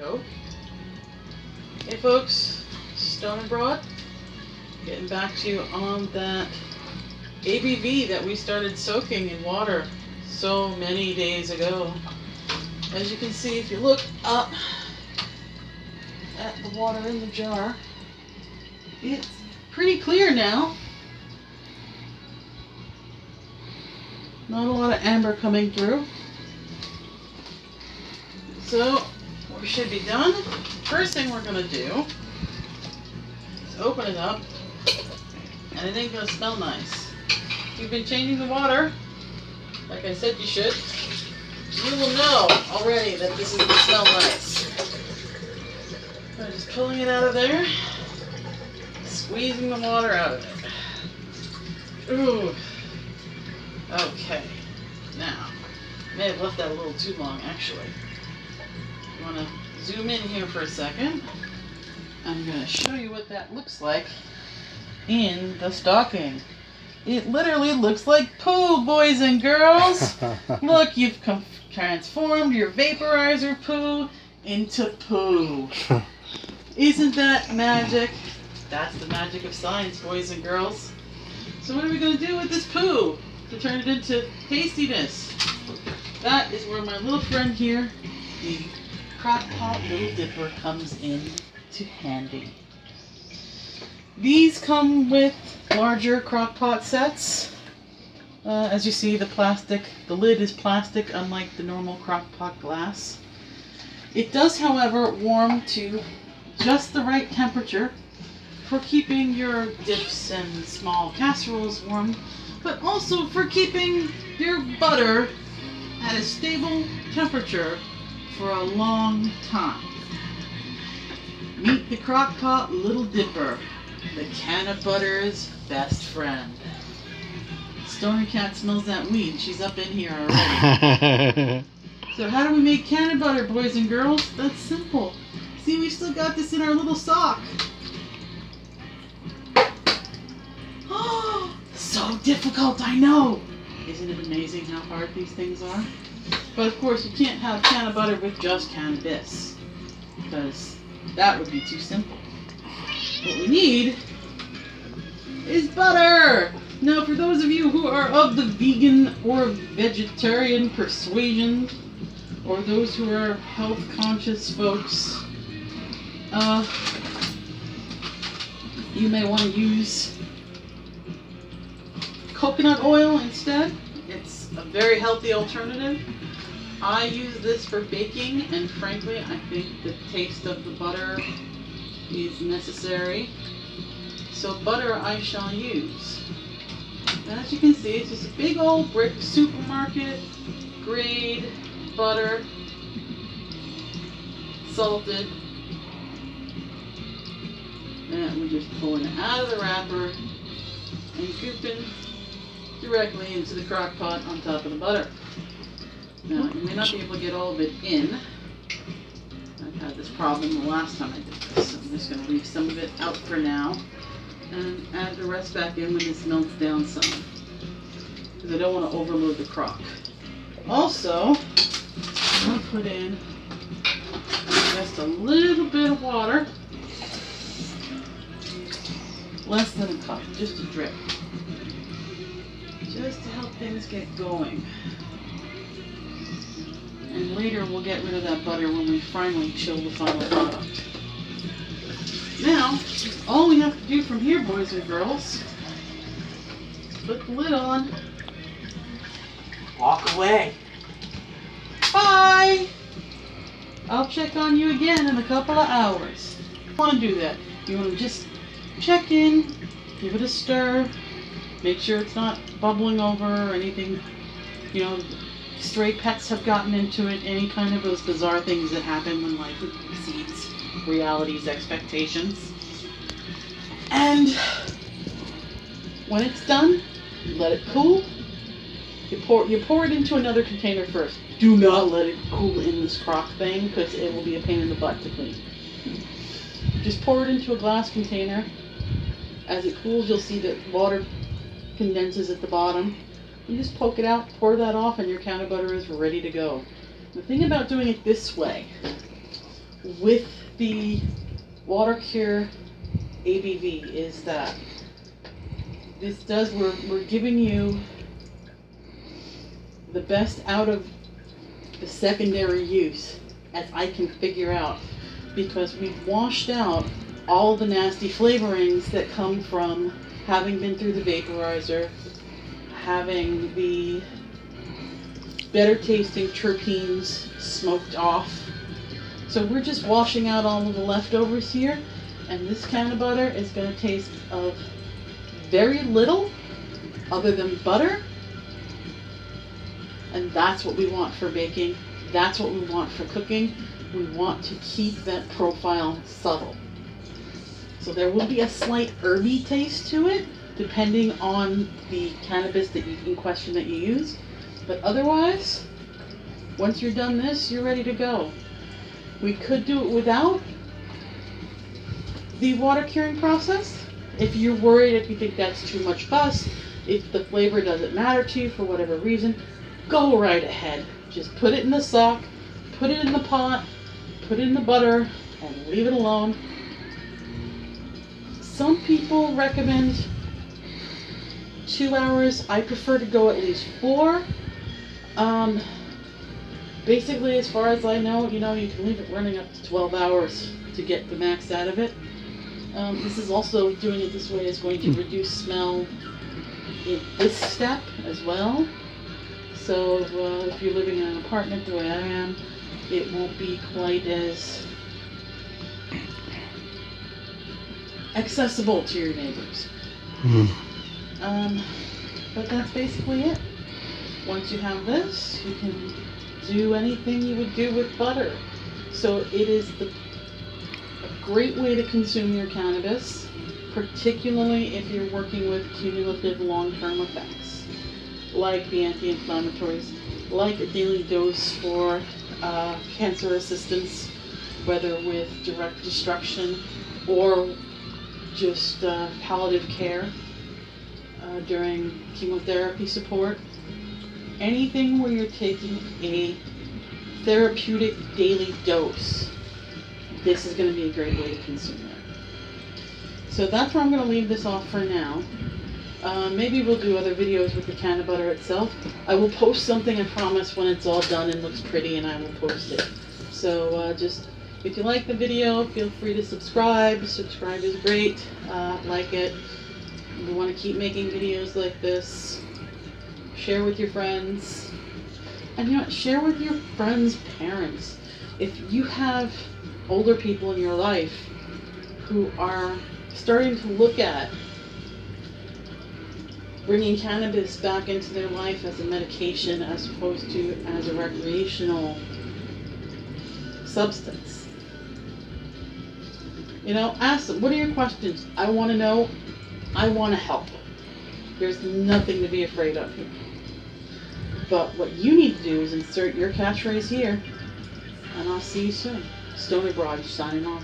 go. Hey folks, Stone and Broad, getting back to you on that ABV that we started soaking in water so many days ago. As you can see, if you look up at the water in the jar, it's pretty clear now. Not a lot of amber coming through. So we should be done. First thing we're going to do is open it up, and it ain't going to smell nice. If you've been changing the water, like I said you should, you will know already that this is going to smell nice. I'm just pulling it out of there, squeezing the water out of it. Ooh. Okay, now, I may have left that a little too long actually. You want to zoom in here for a second. I'm going to show you what that looks like in the stocking. It literally looks like poo, boys and girls. Look, you've transformed your Vaporizer Poo into poo. Isn't that magic? That's the magic of science, boys and girls. So what are we going to do with this poo to turn it into tastiness? That is where my little friend here, the Crock-Pot Little Dipper, comes in to handy. These come with larger crock-pot sets. As you see, the lid is plastic, unlike the normal crock-pot glass. It does, however, warm to just the right temperature for keeping your dips and small casseroles warm, but also for keeping your butter at a stable temperature for a long time. Meet the Crock-Pot Little Dipper, the cannabutter's best friend. Stoner Cat smells that weed. She's up in here already. So how do we make cannabutter, boys and girls? That's simple. See, we've still got this in our little sock. Oh, so difficult, I know. Isn't it amazing how hard these things are? But of course, you can't have cannabutter with just cannabis, because that would be too simple. What we need is butter. Now, for those of you who are of the vegan or vegetarian persuasion, or those who are health-conscious folks, you may want to use coconut oil instead. It's a very healthy alternative. I use this for baking, and frankly, I think the taste of the butter is necessary. So butter I shall use. And as you can see, it's just a big old brick supermarket grade butter, salted, and we're just pulling it out of the wrapper and scooping directly into the crock pot on top of the butter. Now, you may not be able to get all of it in. I've had this problem the last time I did this, so I'm just going to leave some of it out for now and add the rest back in when this melts down some, because I don't want to overload the crock. Also, I'm going to put in just a little bit of water, less than a cup, just a drip, just to help things get going. And later we'll get rid of that butter when we finally chill the final product. Now, all we have to do from here, boys and girls, is put the lid on, walk away. Bye! I'll check on you again in a couple of hours. You want to do that. You want to just check in, give it a stir, make sure it's not bubbling over or anything, you know, stray pets have gotten into it, any kind of those bizarre things that happen when life exceeds reality's expectations. And when it's done, let it cool. You pour it into another container first. Do not let it cool in this crock thing, because it will be a pain in the butt to clean. Just pour it into a glass container. As it cools, you'll see that water condenses at the bottom. You just poke it out, pour that off, and your cannabutter is ready to go. The thing about doing it this way, with the water cure ABV is that we're giving you the best out of the secondary use as I can figure out, because we've washed out all the nasty flavorings that come from having been through the vaporizer, having the better tasting terpenes smoked off. So we're just washing out all of the leftovers here, and this cannabutter is going to taste of very little other than butter, and that's what we want for baking. That's what we want for cooking. We want to keep that profile subtle. So there will be a slight herby taste to it, depending on the cannabis in question that you use. But otherwise, once you're done this, you're ready to go. We could do it without the water curing process. If you're worried, if you think that's too much fuss, if the flavor doesn't matter to you for whatever reason, go right ahead. Just put it in the sock, put it in the pot, put it in the butter, and leave it alone. Some people recommend 2 hours. I prefer to go at least 4. Basically, as far as I know, you can leave it running up to 12 hours to get the max out of it. This is also, doing it this way is going to reduce smell in this step as well. So if you're living in an apartment the way I am, it won't be quite as accessible to your neighbors. But that's basically it. Once you have this, you can do anything you would do with butter. So it is a great way to consume your cannabis, particularly if you're working with cumulative long-term effects, like the anti-inflammatories, like a daily dose for cancer assistance, whether with direct destruction or just palliative care during chemotherapy support. Anything where you're taking a therapeutic daily dose, this is going to be a great way to consume it. So that's where I'm going to leave this off for now. Maybe we'll do other videos with the cannabutter itself. I will post something, I promise, when it's all done and looks pretty, and I will post it. So just, if you like the video, feel free to subscribe. Subscribe is great. Like it. We want to keep making videos like this. Share with your friends. And share with your friends' parents. If you have older people in your life who are starting to look at bringing cannabis back into their life as a medication as opposed to as a recreational substance, ask them, what are your questions? I want to know. I want to help. There's nothing to be afraid of here. But what you need to do is insert your catchphrase here, and I'll see you soon. Stoner Broad signing off.